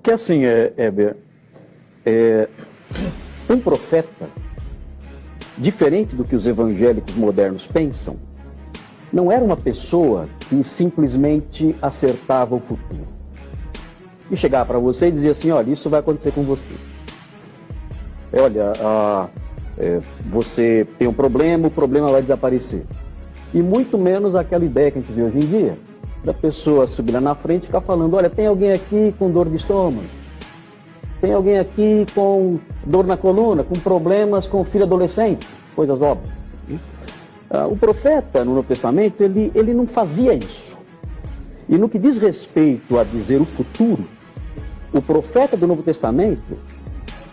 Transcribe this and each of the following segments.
Que assim, Heber, um profeta, diferente do que os evangélicos modernos pensam, não era uma pessoa que simplesmente acertava o futuro. E chegava para você e dizia assim, olha, isso vai acontecer com você. Olha, você tem um problema, o problema vai desaparecer. E muito menos aquela ideia que a gente vê hoje em dia, da pessoa subir lá na frente e ficar falando, olha, tem alguém aqui com dor de estômago, tem alguém aqui com dor na coluna, com problemas com filho adolescente, coisas óbvias. O profeta no Novo Testamento, ele não fazia isso. E no que diz respeito a dizer o futuro, o profeta do Novo Testamento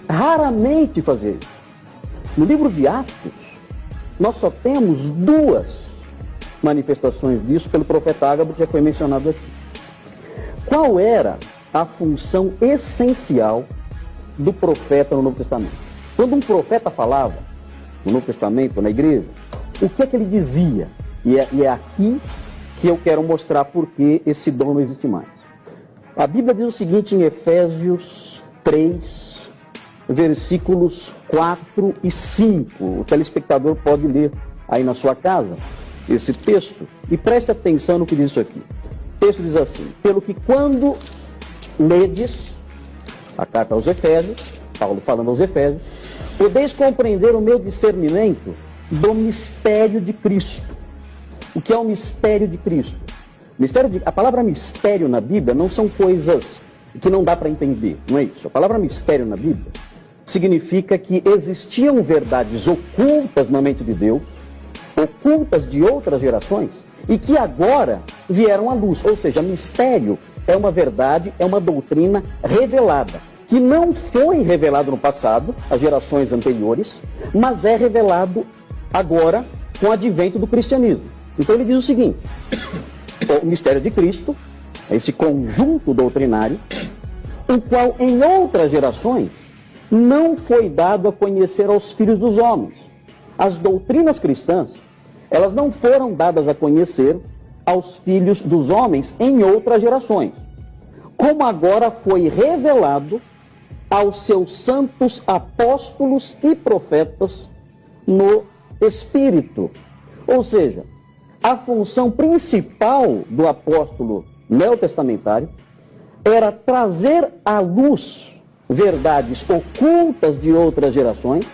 raramente fazia isso. No livro de Atos, nós só temos 2 manifestações disso pelo profeta Ágabo, que já foi mencionado aqui. Qual era a função essencial do profeta no Novo Testamento? Quando um profeta falava no Novo Testamento, na igreja, o que é que ele dizia? E é aqui que eu quero mostrar por que esse dom não existe mais. A Bíblia diz o seguinte em Efésios 3, versículos 4 e 5. O telespectador pode ler aí na sua casa esse texto e preste atenção no que diz isso aqui. O texto diz assim: pelo que quando ledes a carta aos Efésios, Paulo falando aos Efésios, podeis compreender o meu discernimento do mistério de Cristo. O que é o mistério de Cristo? A palavra mistério na Bíblia não são coisas que não dá para entender, não é isso. A palavra mistério na Bíblia significa que existiam verdades ocultas na mente de Deus, ocultas de outras gerações, e que agora vieram à luz. Ou seja, mistério é uma verdade, é uma doutrina revelada, que não foi revelado no passado, às gerações anteriores, mas é revelado agora com o advento do cristianismo. Então ele diz o seguinte: o mistério de Cristo é esse conjunto doutrinário, o qual em outras gerações não foi dado a conhecer aos filhos dos homens. As doutrinas cristãs, elas não foram dadas a conhecer aos filhos dos homens em outras gerações, como agora foi revelado aos seus santos apóstolos e profetas no Espírito. Ou seja, a função principal do apóstolo neotestamentário era trazer à luz verdades ocultas de outras gerações,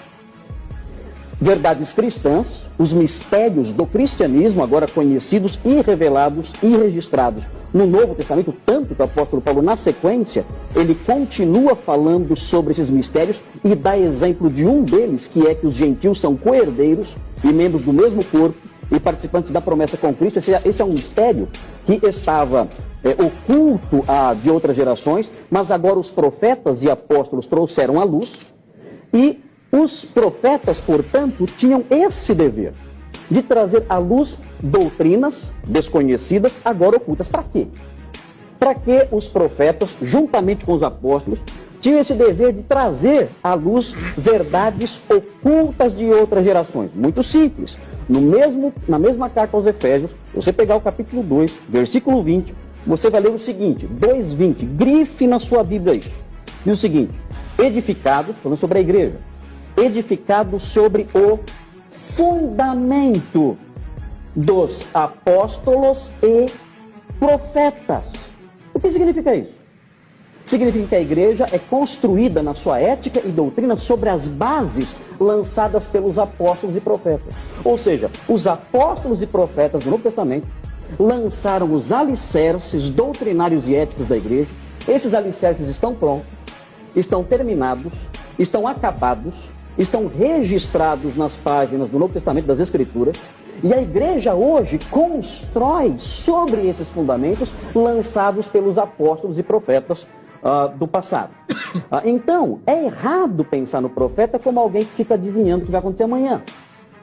verdades cristãs, os mistérios do cristianismo, agora conhecidos e revelados e registrados no Novo Testamento, tanto que o apóstolo Paulo, na sequência, ele continua falando sobre esses mistérios e dá exemplo de um deles, que é que os gentios são co-herdeiros e membros do mesmo corpo e participantes da promessa com Cristo. Esse é um mistério que estava oculto de outras gerações, mas agora os profetas e apóstolos trouxeram à luz, e os profetas, portanto, tinham esse dever de trazer à luz doutrinas desconhecidas, agora ocultas. Para quê? Para que os profetas, juntamente com os apóstolos, tinham esse dever de trazer à luz verdades ocultas de outras gerações. Muito simples. Na mesma carta aos Efésios, você pegar o capítulo 2, versículo 20, você vai ler o seguinte, 2:20, grife na sua Bíblia aí. Diz o seguinte: edificado, falando sobre a igreja, edificado sobre o fundamento dos apóstolos e profetas. O que significa isso? Significa que a igreja é construída na sua ética e doutrina sobre as bases lançadas pelos apóstolos e profetas. Ou seja, os apóstolos e profetas do Novo Testamento lançaram os alicerces doutrinários e éticos da igreja. Esses alicerces estão prontos, estão terminados, estão acabados, estão registrados nas páginas do Novo Testamento das Escrituras, e a igreja hoje constrói sobre esses fundamentos lançados pelos apóstolos e profetas do passado. Então, é errado pensar no profeta como alguém que fica adivinhando o que vai acontecer amanhã,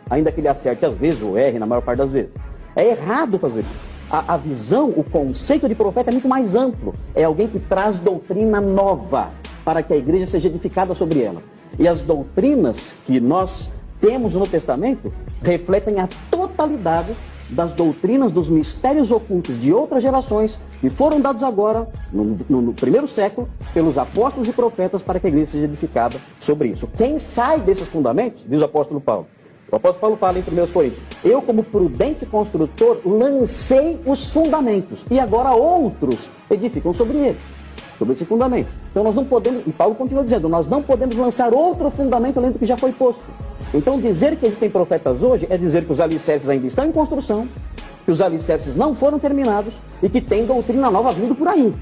ainda que ele acerte às vezes ou erre na maior parte das vezes. É errado fazer isso. A visão, o conceito de profeta é muito mais amplo. É alguém que traz doutrina nova para que a igreja seja edificada sobre ela. E as doutrinas que nós temos no Testamento refletem a totalidade das doutrinas, dos mistérios ocultos de outras gerações que foram dados agora, no primeiro século, pelos apóstolos e profetas para que a igreja seja edificada sobre isso. Quem sai desses fundamentos, diz o apóstolo Paulo. O apóstolo Paulo fala em 1 Coríntios: eu, como prudente construtor, lancei os fundamentos e agora outros edificam sobre ele, sobre esse fundamento. Então nós não podemos, e Paulo continua dizendo, nós não podemos lançar outro fundamento além do que já foi posto. Então dizer que existem profetas hoje é dizer que os alicerces ainda estão em construção, que os alicerces não foram terminados e que tem doutrina nova vindo por aí.